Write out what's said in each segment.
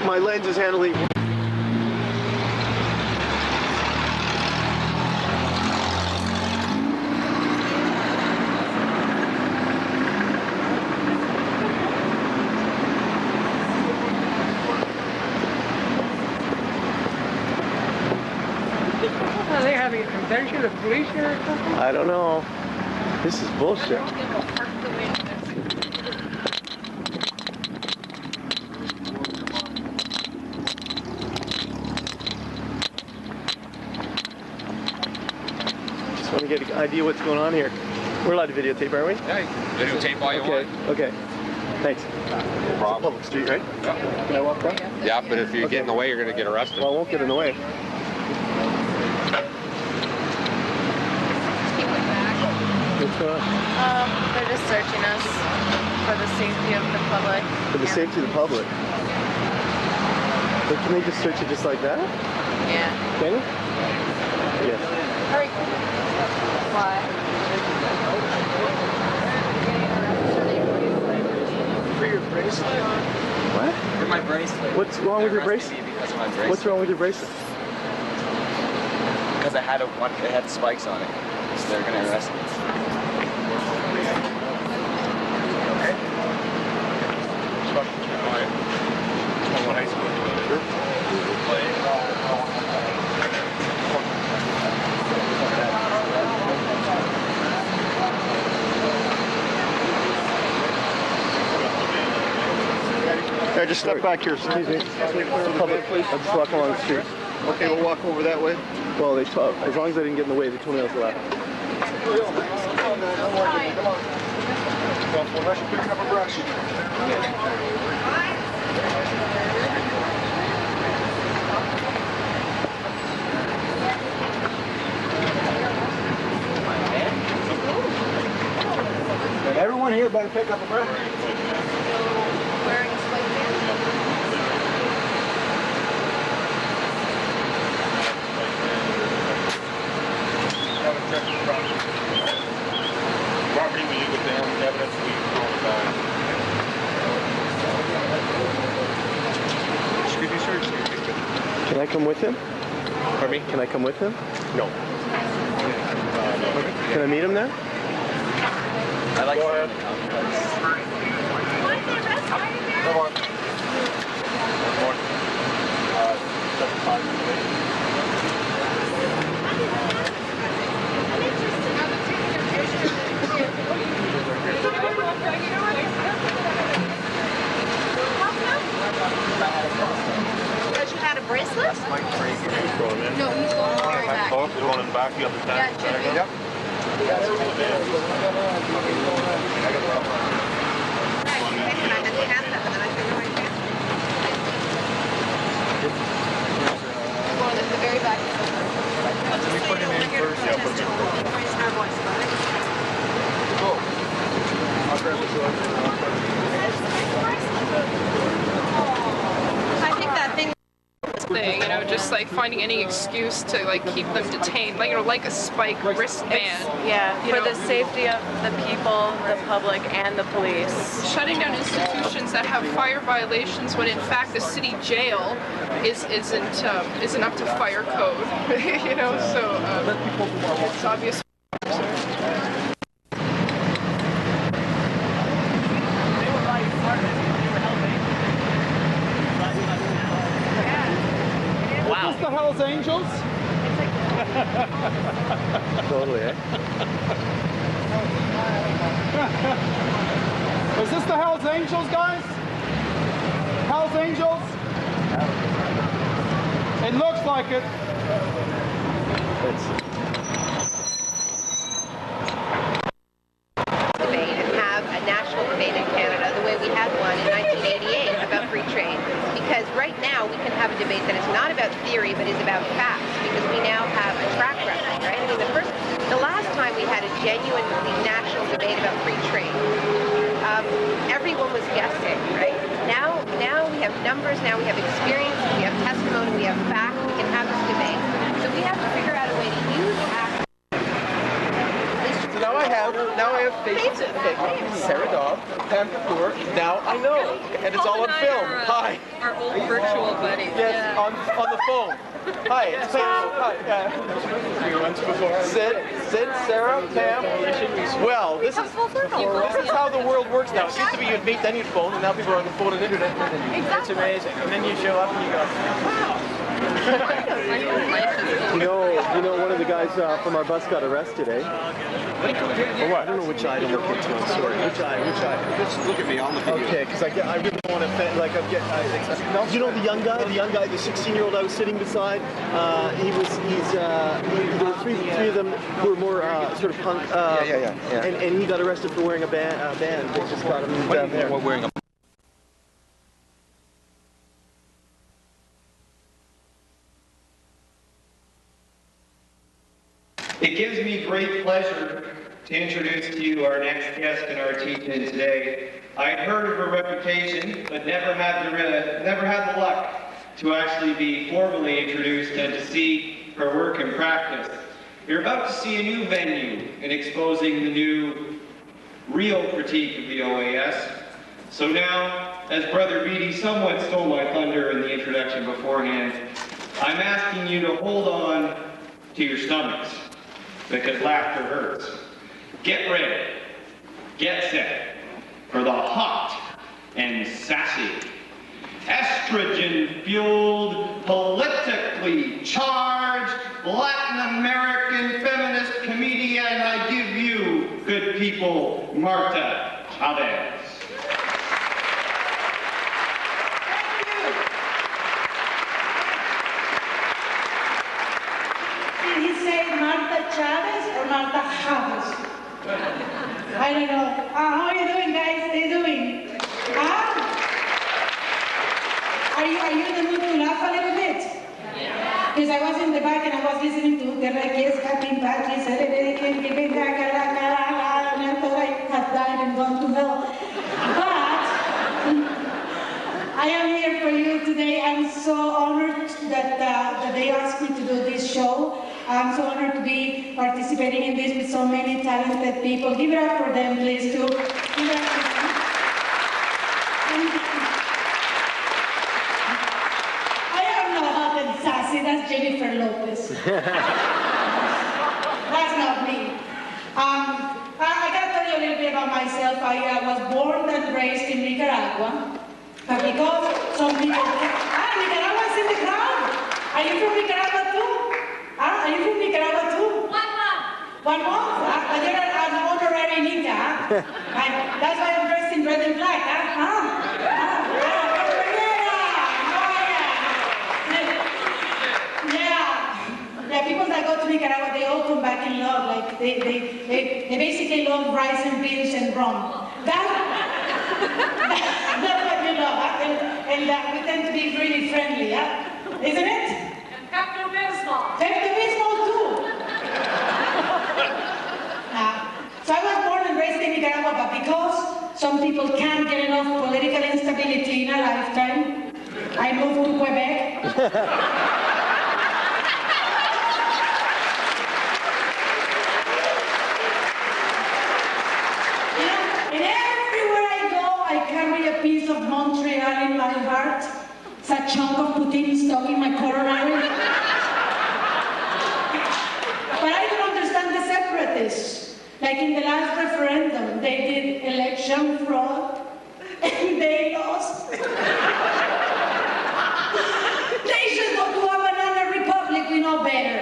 My lens is handling. Are they having a convention of police here or something? I don't know. This is bullshit. Just want to get an idea what's going on here. We're allowed to videotape, aren't we? Yeah, videotape all you want. Okay. Thanks. No problem. Public street, right? Yeah. Can I walk by? Yeah, but if you get in the way, you're going to get arrested. Well, I won't get in the way. What's going on? They're just searching us for the safety of the public. For the safety of the public. But can they just search it just like that? Yeah. Can you? Yeah. Hurry. Why? For your bracelet? What? For my bracelet. What's wrong with your bracelet? Because of my bracelet. What's wrong with your bracelet? Because it had spikes on it. So they're going to arrest me. Hey, just step back here. Excuse me. Public, I'm just walking along the street. Okay, we'll walk over that way. Well, they told, as long as I didn't get in the way, they told me I was allowed. Everyone here better pick up a breath. Wearing a spike band. Property we leave with them, evidence we Excuse me, sir. Can I come with him? Pardon me? Can I come with him? No. Can I meet him there? I like Go ahead. Come on. Because you had a bracelet? That's my bracelet. He's going in. No, he's going very back. Oh, he's going in the back, you understand? Yeah, it should be. Yep. Right, and I had to have that, and then I figured right there. Going in the very back. Let me put him in first. Yeah, put him in first. I'll grab the sword. I think that thing, you know, just like finding any excuse to like keep them detained, like, you know, like a spike wristband. Yeah, for the safety of the people, the public, and the police. Shutting down institutions that have fire violations when in fact the city jail isn't up to fire code, you know. So it's obvious. Wow. Is this the Hells Angels? Totally, eh? Is this the Hells Angels, guys? Hells Angels? It looks like it. Debate and have a national debate in Canada the way we had one in 1988 about free trade. Because right now we can have a debate that is not about theory but is about facts, because we now have a track record, right? I mean, the last time we had a genuinely national debate about free trade, everyone was guessing, right? Now we have numbers, now we have experience, we have testimony, we have facts, we can have this debate. So we have to figure out a way to use facts. So now I have have faces to fake. Sarah Daub, Pam Kapoor, now I know. And it's all on film. Hi. Our old virtual buddies. Yes, Yeah. on the phone. Hi, it's Pam. Hi. Sid, Sarah, Pam. Well, this is how the world works now. It used to be you'd meet, then you'd phone, and now people are on the phone and internet. It's amazing. And then you show up and you go, wow. You know, one of the guys from our bus got arrested, eh? Oh, I don't know which eye to look into. I'm sorry. Which eye? Just look at me. I'll look at you. Okay, because I really don't want to offend. Like, you know the young guy, the 16-year-old I was sitting beside. There were three of them who were more sort of punk. Yeah. And he got arrested for wearing a band. They just got him down there. Wearing a It gives me great pleasure to introduce to you our next guest in our teach-in today. I'd heard of her reputation, but never had the luck to actually be formally introduced and to see her work in practice. You're about to see a new venue in exposing the new real critique of the OAS. So now, as Brother Beatty somewhat stole my thunder in the introduction beforehand, I'm asking you to hold on to your stomachs, because laughter hurts. Get ready, get set for the hot and sassy, estrogen-fueled, politically charged Latin American feminist comedian. I give you, good people, Marta Chaves. Did he say Marta Chaves or Marta Chaves? I don't know. How are you doing, guys? How are you doing? Are you in the mood to laugh a little bit? Yeah. Because I was in the back and I was listening to the Requiem, Captain Patrick, and I thought I had died and gone to hell. But I am here for you today. I'm so honored that they asked me to do this show. I'm so honored to be participating in this with so many talented people. Give it up for them, please, too. Give it up for them. I am not hot and sassy. That's Jennifer Lopez. That's not me. I gotta tell you a little bit about myself. I was born and raised in Nicaragua. Because some people think, Nicaragua's in the crowd. Are you from Nicaragua too? Are you from Nicaragua too? 1 month. 1 month? But you're an honorary Nica. That's why I'm dressed in red and black. Yeah, people that go to Nicaragua, they all come back in love. Like they basically love rice and beans and rum. That's what you love, and we tend to be really friendly, isn't it? And Pepto-Bismol. Pepto-Bismol too. So I was born and raised in Nicaragua, but because some people can't get enough political instability in a lifetime, I moved to Quebec. A piece of Montreal in my heart. It's a chunk of poutine stuck in my coronary. But I don't understand the separatists. Like in the last referendum, they did election fraud and they lost. They should go to a banana republic, we know better.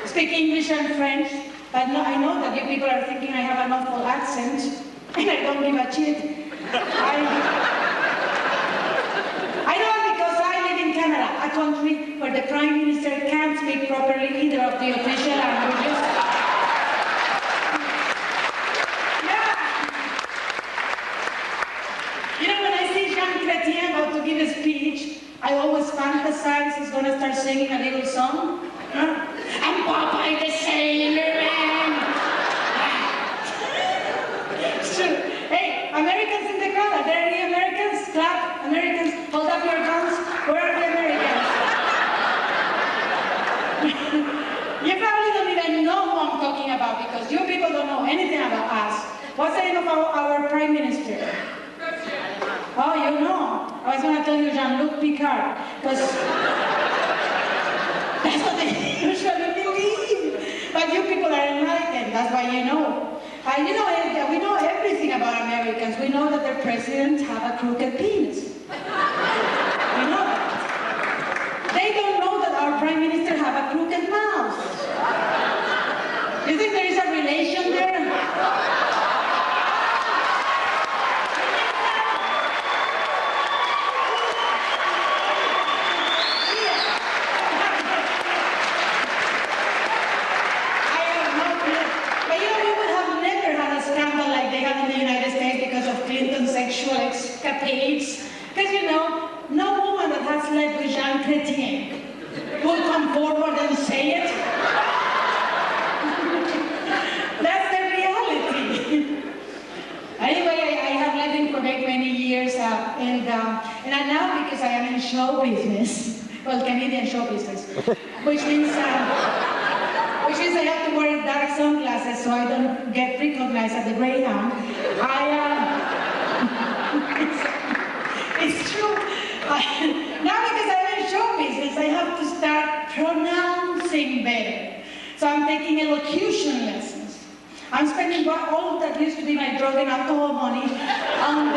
Speak English and French, but no, I know that you people are thinking I have an awful accent. And I don't give a shit. I know because I live in Canada, a country where the Prime Minister can't speak properly either of the official languages. Yeah. You know, when I see Jean Chrétien about to give a speech, I always fantasize he's going to start singing a little song. And Popeye the Sailor Man. Hey, Americans in the crowd, are there any Americans? Clap, Americans, hold up your guns. Where are the Americans? You probably don't even know who I'm talking about because you people anything about us. What's the name of our Prime Minister? Oh, you know. I was going to tell you Jean-Luc Picard, because that's what they usually believe. But you people are enlightened, that's why you know. And you know, we know everything about Americans. We know that their presidents have a crooked penis. We know that. They don't know that our Prime Minister have a crooked mouth. You think there is a relation there? Sexual escapades, because you know, no woman that has slept with Jean Chrétien will come forward and say it. That's the reality. Anyway, I have lived in Quebec many years, and now because I am in show business, well, Canadian show business, which means I have to wear dark sunglasses so I don't get recognized at the Greyhound. It's true. Now because I'm in show business, I have to start pronouncing better. So I'm taking elocution lessons. I'm spending all that used to be my drug and alcohol money on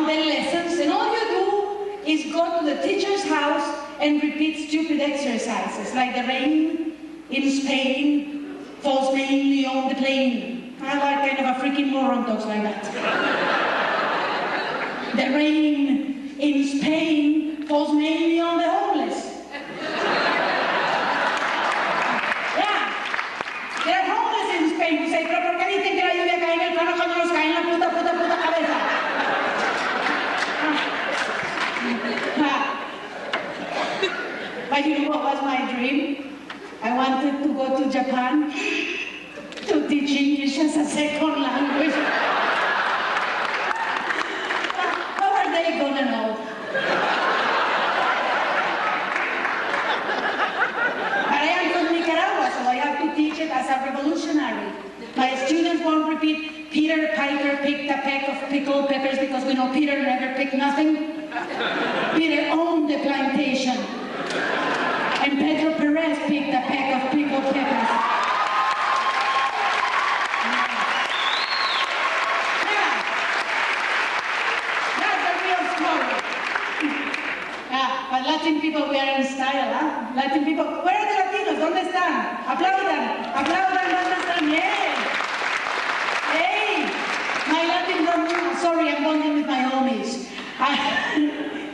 the lessons, and all you do is go to the teacher's house and repeat stupid exercises, like the rain in Spain falls mainly on the plain. I like kind of a freaking moron talks like that. The rain in Spain falls mainly on the homeless. Yeah, they're homeless in Spain. You say, pero ¿por qué dicen que la lluvia cae en el plano cuando nos cae en la puta cabeza? But you know what was my dream? I wanted to go to Japan to teach English as a second language. How are they gonna know? But I am from Nicaragua, so I have to teach it as a revolutionary. My students won't repeat Peter Piper picked a peck of pickled peppers because we know Peter never picked nothing. Peter owned the plantation. And Pedro Perez picked a peck of pickled peppers. But Latin people, we are in style, huh? Latin people, where are the Latinos? ¿Dónde están? Aplaudan, aplaudan, ¿dónde están? Yay! Hey! My Latin brothers, sorry, I'm bonding with my homies.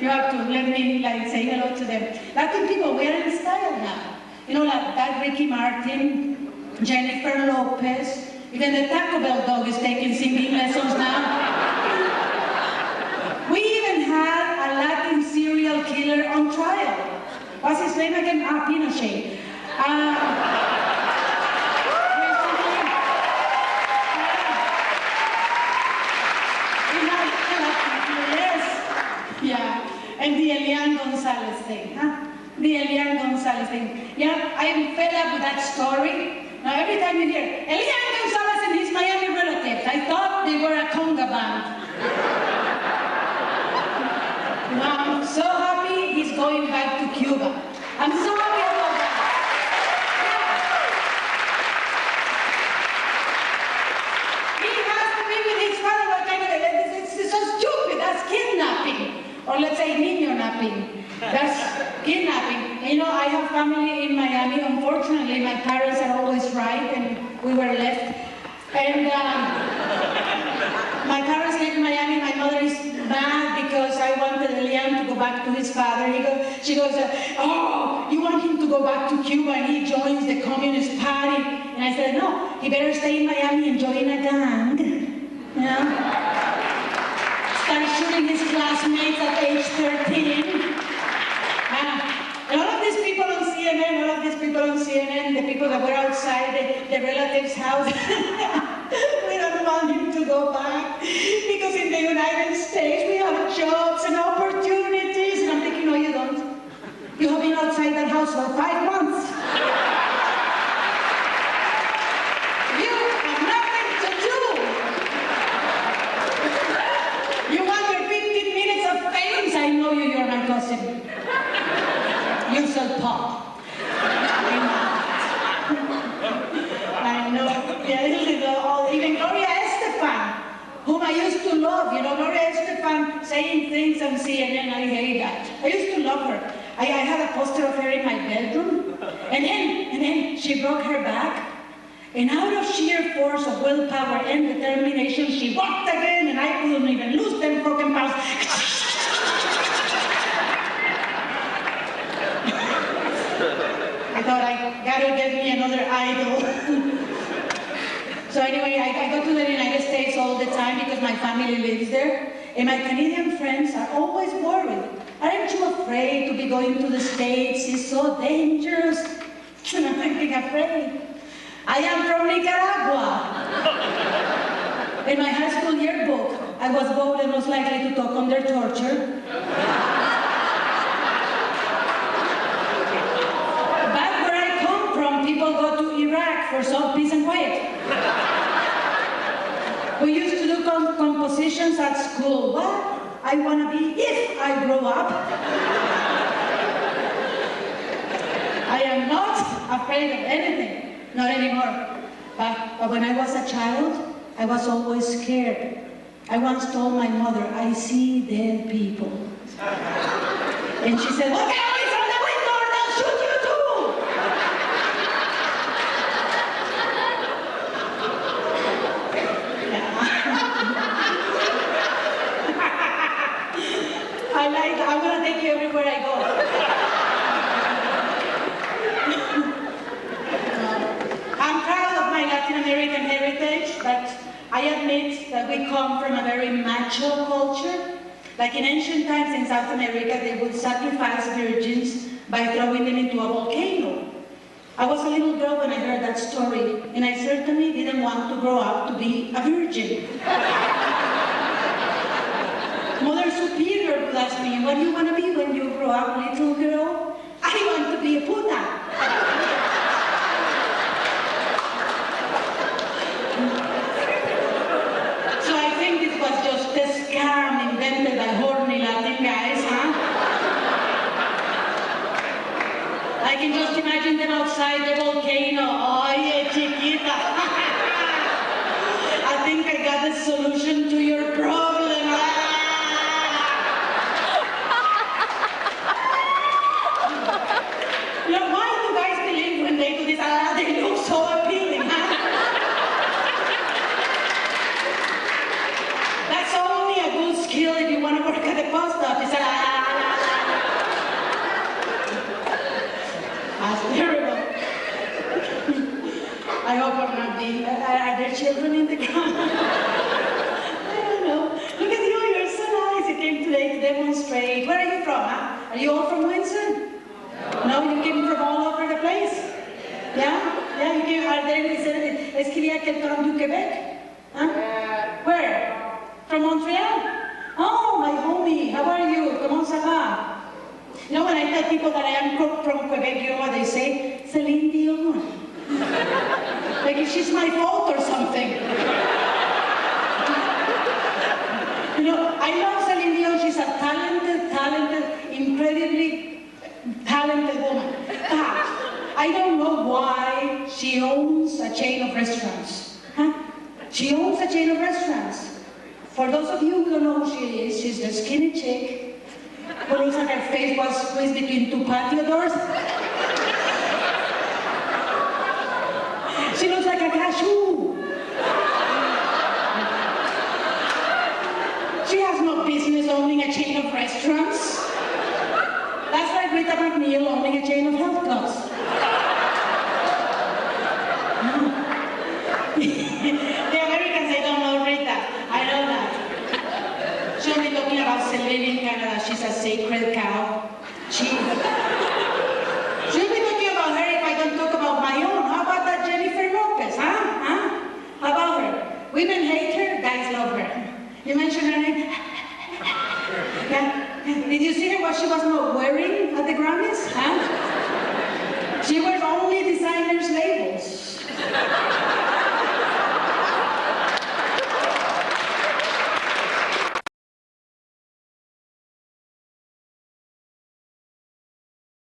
You have to let me say hello to them. Latin people, we are in style now. You know, like that Ricky Martin, Jennifer Lopez, even the Taco Bell dog is taking singing lessons now. We even had a Latin serial killer on trial. What's his name again? Pinochet. Yeah, and the Elian Gonzalez thing, huh? The Elian Gonzalez thing. Yeah, I am fed up with that story. Now every time you hear, Elian Gonzalez and his Miami relatives, I thought they were a conga band. Now, I'm so happy he's going back to Cuba. I'm so happy about that. Yeah. He has to be with his father. What kind of, it's so stupid. That's kidnapping. Or let's say niño napping. That's kidnapping. You know, I have family in Miami. Unfortunately, my parents are always right, and we were left. And my parents live in Miami. My mother is mad because I wanted Elian to go back to his father. She goes, oh, you want him to go back to Cuba and he joins the Communist Party? And I said, no, he better stay in Miami and join a gang. You know? Start shooting his classmates at age 13. A lot of these people on CNN, the people that were outside the relative's house, we don't want him to go back because in the United States we have jobs and opportunities. And I'm thinking, no, you don't. You have been outside that house for 5 months. You Even Gloria Estefan, whom I used to love. You know, Gloria Estefan saying things on CNN, I hate that. I used to love her. I had a poster of her in my bedroom, and then she broke her back, and out of sheer force of willpower and determination, she walked again, and I couldn't even lose 10 broken pounds. I thought, I gotta get me another idol. So anyway, I go to the United States all the time because my family lives there, and my Canadian friends are always worried. Aren't you afraid to be going to the States? It's so dangerous. And I'm thinking, afraid. I am from Nicaragua. In my high school yearbook, I was voted most likely to talk under torture. Back where I come from, people go to Iraq for some peace and quiet. We used to do compositions at school. What I want to be if I grow up. I am not afraid of anything. Not anymore. But when I was a child, I was always scared. I once told my mother, I see dead people. And she said, look away from the window or they'll shoot you too! I'm going to take you everywhere I go. I'm proud of my Latin American heritage, but I admit that we come from a very macho culture. Like in ancient times in South America, they would sacrifice virgins by throwing them into a volcano. I was a little girl when I heard that story, and I certainly didn't want to grow up to be a virgin. Mother Superior would ask me, what do you want to be when you grow up, little girl? I want to be a puta. So I think this was just a scam invented by horny Latin guys, huh? I can just imagine them outside the volcano. Oye, chiquita. I think I got the solution to your problem. They look so appealing, huh? That's only a good skill if you want to work at the post office. That's terrible. I hope I'm not being... Are there children in the ground? I don't know. Look at you, you're so nice. You came today to demonstrate. Where are you from, huh? Are you all from Windsor? No, you came from all over the place? Yeah? Yeah, you came, are there, est-ce qu'il y a quelqu'un du Québec? Huh? Where? From Montreal? Oh, my homie, how are you? Comment ça va? You know, when I tell people that I am from Quebec, you know what they say? Celine Dion. Like if she's my fault or something. You know, I love Celine Dion. She's a talented, incredibly talented woman. But I don't know why she owns a chain of restaurants. Huh? She owns a chain of restaurants. For those of you who don't know who she is, she's the skinny chick who looks like her face was squeezed between two patio doors. She looks like a cashew. She has no business owning a chain of restaurants. That's like Rita McNeil owning a chain of health clubs. The Americans, they don't know Rita. I know that. She'll be talking about Celine in Canada. She's a sacred cow. She'll be talking about her if I don't talk about my own. How about that Jennifer Lopez, huh? How about her? Women hate her, guys love her. You mentioned her name? Yeah. Did you see her what she was not wearing at the Grammys? Huh? She wears only designers' labels.